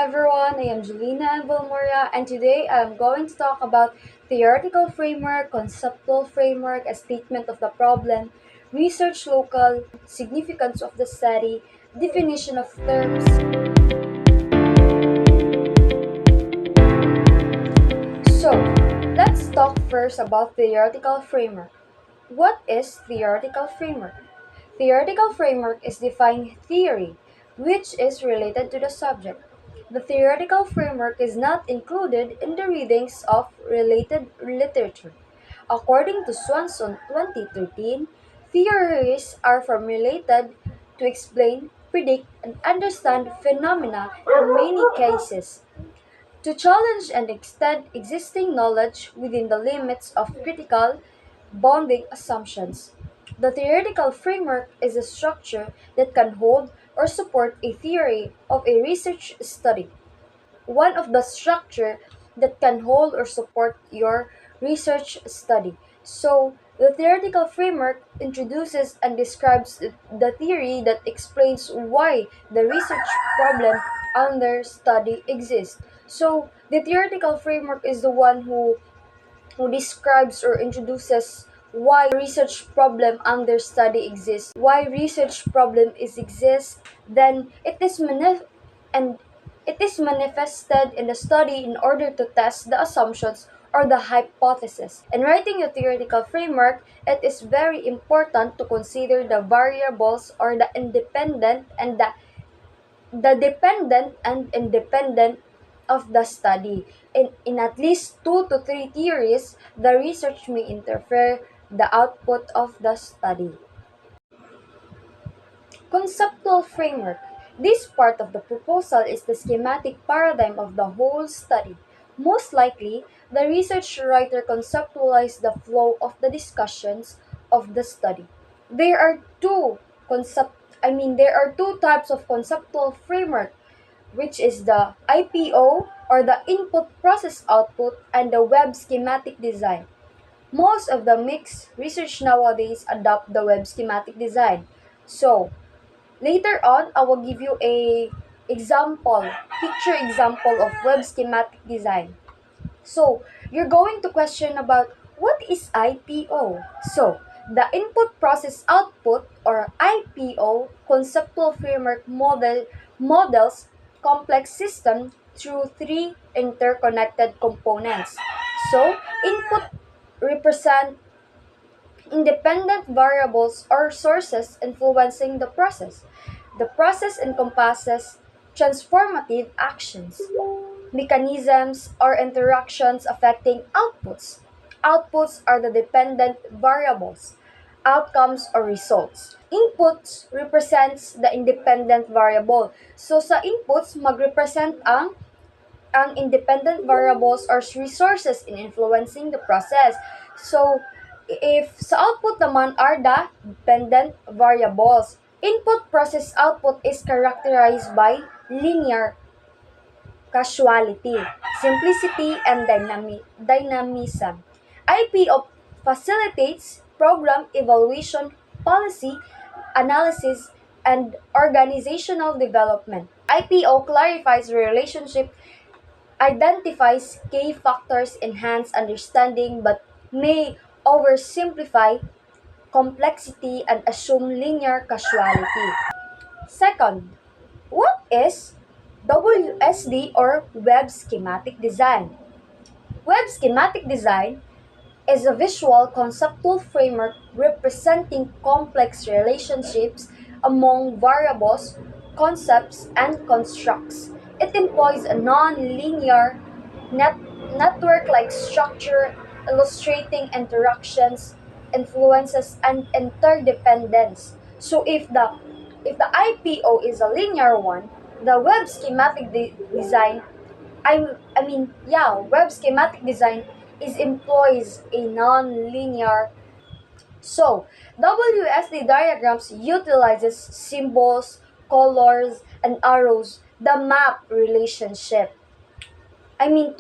everyone, I am Jolina and Valmoria, and today I'm going to talk about theoretical framework, conceptual framework, a statement of the problem, research local, significance of the study, definition of terms. So, let's talk first about theoretical framework. What is theoretical framework? Theoretical framework is defining theory, which is related to the subject. The theoretical framework is not included in the readings of related literature. According to Swanson 2013, theories are formulated to explain, predict, and understand phenomena in many cases, to challenge and extend existing knowledge within the limits of critical bounding assumptions. The theoretical framework is a structure that can hold or support a theory of a research study. One of the structure that can hold or support your research study. So, the theoretical framework introduces and describes the theory that explains why the research problem under study exists. So, the theoretical framework is the one who describes or introduces why research problem under study exists, why research problem is exists, then and it is manifested in the study in order to test the assumptions or the hypothesis. In writing a theoretical framework, it is very important to consider the variables or the dependent and independent of the study. In at least 2 to 3 theories, the research may interfere the output of the study. Conceptual framework. This part of the proposal is the schematic paradigm of the whole study. Most likely, the research writer conceptualized the flow of the discussions of the study. There are two concept there are two types of conceptual framework, which is the IPO or the input process output and the web schematic design. Most of the mixed research nowadays adopt the web schematic design. So, later on, I will give you picture example of web schematic design. So, you're going to question about what is IPO? So, the input process output or IPO conceptual framework models complex system through three interconnected components. So, input represent independent variables or sources influencing the process. The process encompasses transformative actions, mechanisms, or interactions affecting outputs. Outputs are the dependent variables, outcomes or results. Inputs represents the independent variable. So sa inputs, magrepresent ang independent variables or resources in influencing the process. So, if sa output naman are the dependent variables. Input process output is characterized by linear causality, simplicity, and dynamism. IPO facilitates program evaluation, policy analysis, and organizational development. IPO clarifies the relationship, identifies key factors, enhance understanding, but may oversimplify complexity and assume linear causality. Second, what is WSD or Web Schematic Design? Web Schematic Design is a visual conceptual framework representing complex relationships among variables, concepts, and constructs. It employs a non-linear net- network-like structure illustrating interactions, influences, and interdependence. So if the IPO is a linear one, the web schematic design web schematic design is employs a non-linear. So, WSD diagrams utilizes symbols, colors, and arrows to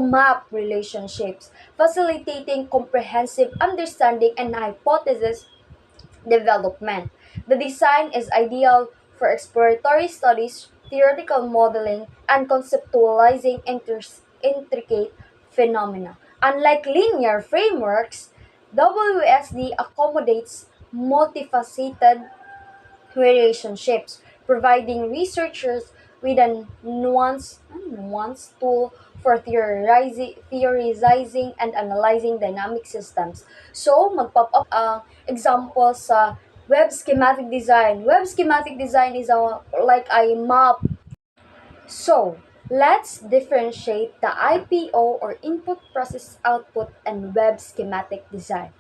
map relationships, facilitating comprehensive understanding and hypothesis development. The design is ideal for exploratory studies, theoretical modeling, and conceptualizing intricate phenomena. Unlike linear frameworks, WSD accommodates multifaceted relationships, providing researchers with a nuanced tool for theorizing and analyzing dynamic systems. So, mag-pop up example sa web schematic design. Web schematic design is like a map. So, let's differentiate the IPO or input process output and web schematic design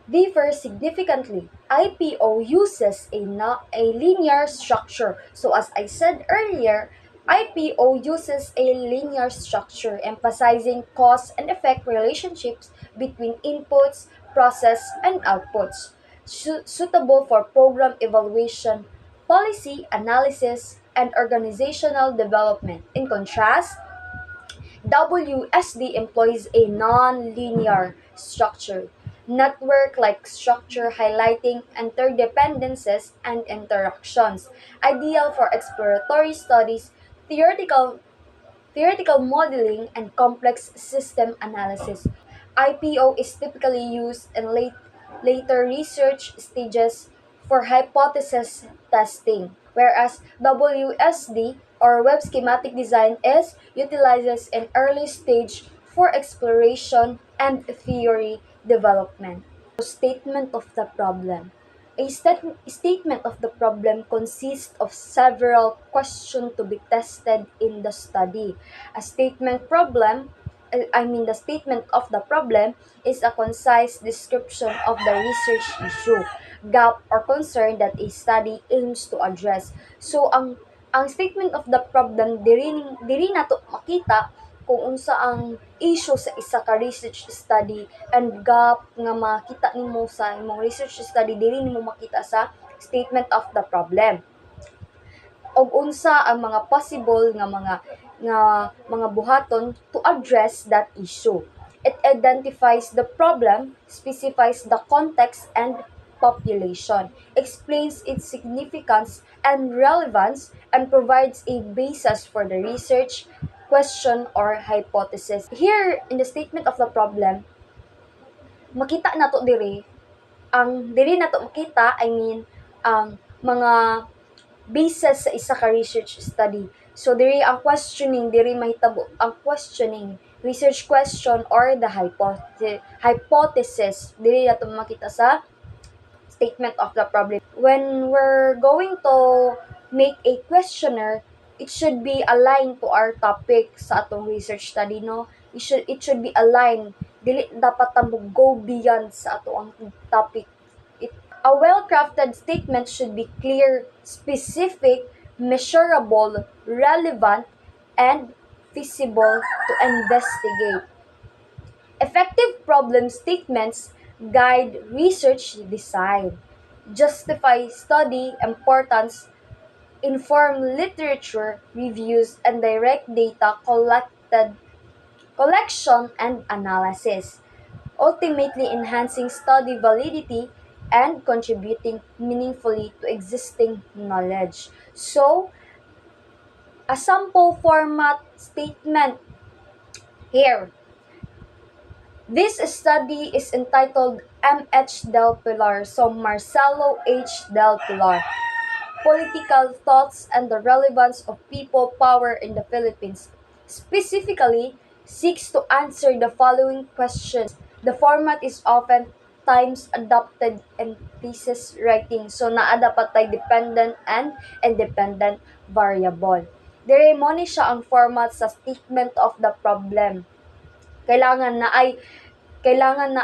differ significantly. IPO uses a linear structure. So as I said earlier, IPO uses a linear structure emphasizing cause and effect relationships between inputs, process, and outputs, suitable for program evaluation, policy analysis, and organizational development. In contrast, WSD employs a non-linear structure, network-like structure highlighting interdependencies and interactions, ideal for exploratory studies, theoretical theoretical modeling, and complex system analysis. IPO is typically used in later research stages for hypothesis testing, whereas WSD or web schematic design is utilizes in early stage for exploration and theory development. Statement of the problem. Statement of the problem consists of several questions to be tested in the study. The statement of the problem is a concise description of the research issue, gap, or concern that a study aims to address. So, ang statement of the problem, diri nato makita kung unsa ang issue sa isa ka research study and gap nga makita nimo sa imong research study dili nimo makita sa statement of the problem og unsa ang mga possible nga mga buhaton to address that issue. It identifies the problem, specifies the context and population, explains its significance and relevance, and provides a basis for the research, question, or hypothesis. Here, in the statement of the problem, makita nato diri nato makita, ang mga basis sa isa ka research study. So diri ang questioning, diri mahitabo ang questioning, research question or the hypothesis. Diri nato makita sa statement of the problem. When we're going to make a questionnaire, it should be aligned to our topic sa atong research study, no? It should be aligned. Dili dapat ta go beyond sa ato ang topic. A well-crafted statement should be clear, specific, measurable, relevant, and feasible to investigate. Effective problem statements guide research design, justify study importance, inform literature reviews, and direct data collection and analysis, ultimately enhancing study validity and contributing meaningfully to existing knowledge. So, a sample format statement here. This study is entitled M.H. Del Pilar, so Marcelo H. Del Pilar, Political Thoughts and the Relevance of People Power in the Philippines, specifically seeks to answer the following questions. The format is often times adopted in thesis writing, so naa dapat tay dependent and independent variable. Dire mo ni siya ang format sa statement of the problem. Kailangan na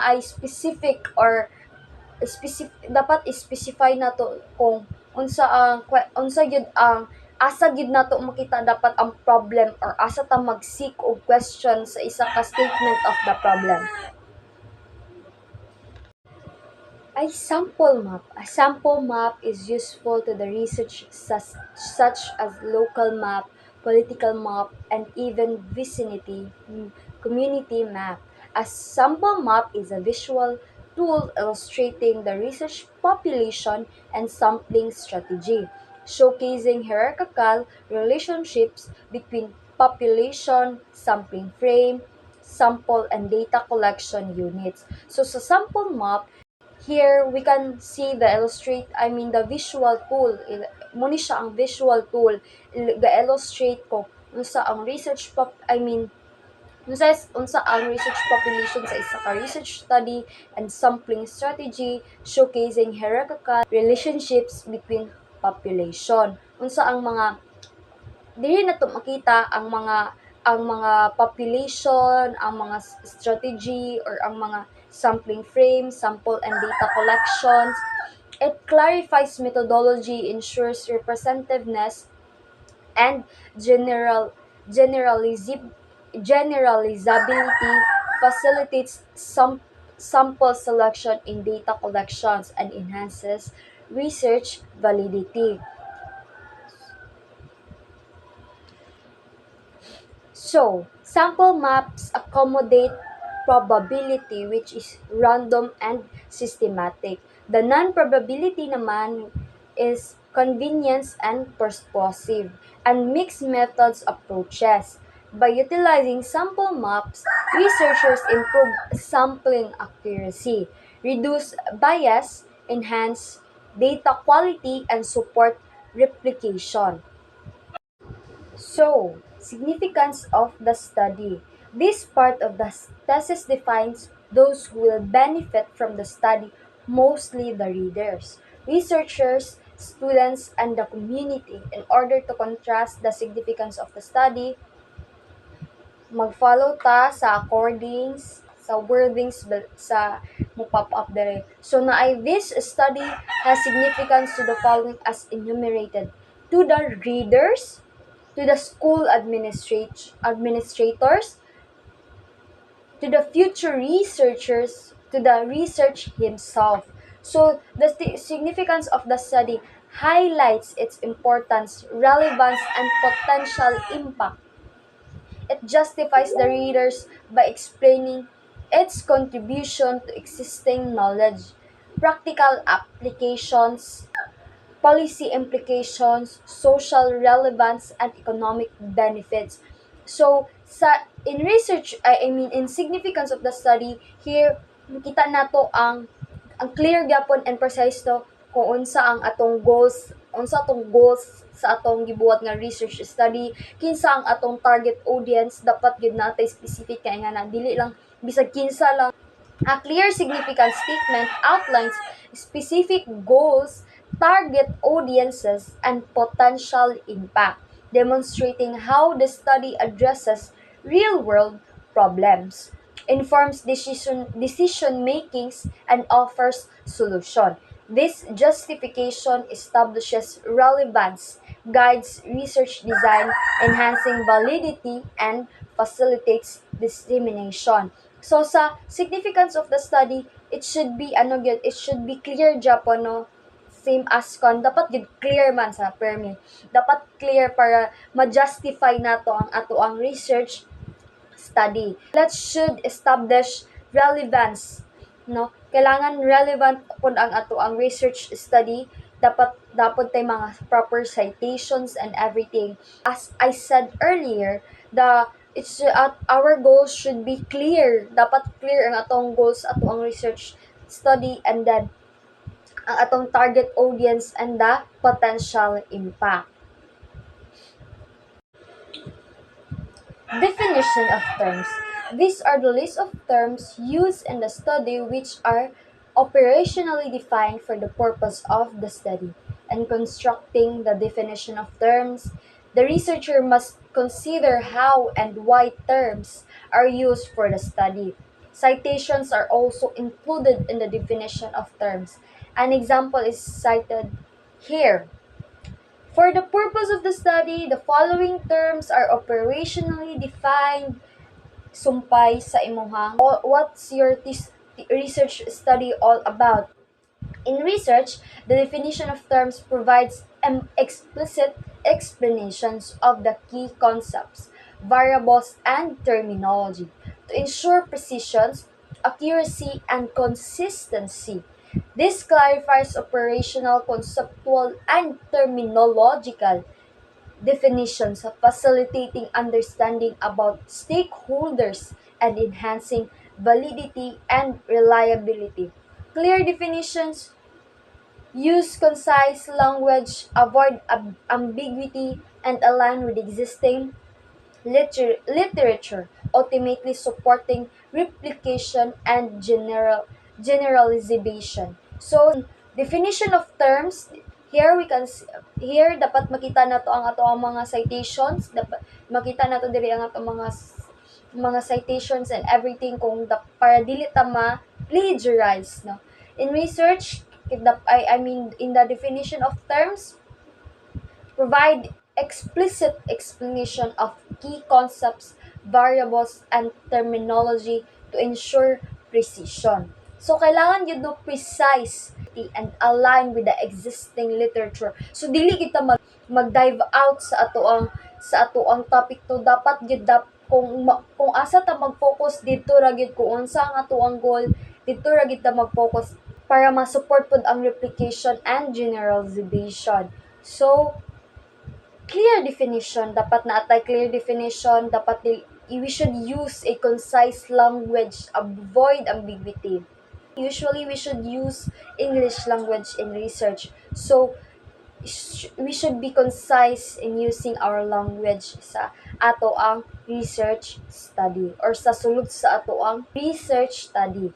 ay specific or dapat i-specify nato kung unsa gyud ang asa gyud nato makita dapat ang problem or asa ta mag-seek og question sa isa ka statement of the problem. A sample map is useful to the research such as local map, political map, and even vicinity community map. A sample map is a visual tool illustrating the research population and sampling strategy. showcasing hierarchical relationships between population, sampling frame, sample and data collection units. So sa sample map, here we can see the visual tool. Muni siya ang visual tool. Ga-illustrate ko unsa ang research pop, I mean, unsa ang research population sa isa ka research study and sampling strategy showcasing hierarchical relationships between population. Unsa ang mga dili na to makita ang mga population, ang mga strategy or ang mga sampling frame, sample and data collections. It clarifies methodology, ensures representativeness, and generalizib- generalizability, facilitates sample selection in data collections, and enhances research validity. So, sample maps accommodate probability, which is random and systematic. The non-probability naman is convenience and persuasive, and mixed methods approaches. By utilizing sample maps, researchers improve sampling accuracy, reduce bias, enhance data quality, and support replication. So, significance of the study. This part of the thesis defines those who will benefit from the study, mostly the readers, researchers, students, and the community. In order to contrast the significance of the study, mag-follow ta sa accordings, sa wordings sa mo pop up dire. So naay this study has significance to the following as enumerated: to the readers, to the school administrators, to the future researchers, to the research himself. So the significance of the study highlights its importance, relevance, and potential impact. It justifies the readers by explaining its contribution to existing knowledge, practical applications, policy implications, social relevance, and economic benefits. So, in research, I mean, in significance of the study, here, makita nato ang clear gyapon and precise to kung unsa atong goals sa atong gibuhat nga research study, kinsa ang atong target audience, dapat gyud natay specific kay nga na dili lang bisag kinsa lang. A clear significant statement outlines specific goals, target audiences, and potential impact, demonstrating how the study addresses real-world problems, informs decision makings, and offers solution. This justification establishes relevance, guides research design, enhancing validity, and facilitates dissemination. So sa significance of the study, it should be it should be clear Japan, no? Same as kon dapat gid clear man sa permit. Dapat clear para ma-justify nato ang ato ang research study. Let should establish relevance, no? Kailangan relevant pud ang ato ang research study. Dapat tay mga proper citations and everything. As I said earlier, our goals should be clear. Dapat clear ang atong goals, ato ang research study, and then ang atong target audience and the potential impact. Definition of terms. These are the list of terms used in the study which are operationally defined for the purpose of the study. In constructing the definition of terms, the researcher must consider how and why terms are used for the study. Citations are also included in the definition of terms. An example is cited here. For the purpose of the study, the following terms are operationally defined. Sumpay sa imuhang. What's your research study all about? In research, the definition of terms provides explicit explanations of the key concepts, variables, and terminology to ensure precision, accuracy, and consistency. This clarifies operational, conceptual, and terminological definitions, facilitating understanding about stakeholders and enhancing validity and reliability. Clear definitions use concise language, avoid ambiguity, and align with existing literature, ultimately supporting replication and generalization. So, definition of terms, here we can here dapat makita nato ang ato ang mga citations, dapat makita nato diri ang ato mga citations and everything para dili ta ma plagiarize, no. In research, I mean in the definition of terms, provide explicit explanation of key concepts, variables, and terminology to ensure precision. So, kailangan yun no precise and align with the existing literature. So, dili kita mag-dive out sa ato ang topic to. Dapat yun kung asa ta mag-focus dito ra gyud kung unsa ang ato ang goal, dito ra gyud ta mag-focus para ma-support pod ang replication and generalization. So, clear definition, dapat naatay clear definition, we should use a concise language, avoid ambiguity. Usually, we should use English language in research. So, we should be concise in using our language sa ato ang research study or sa sulod sa ato ang research study.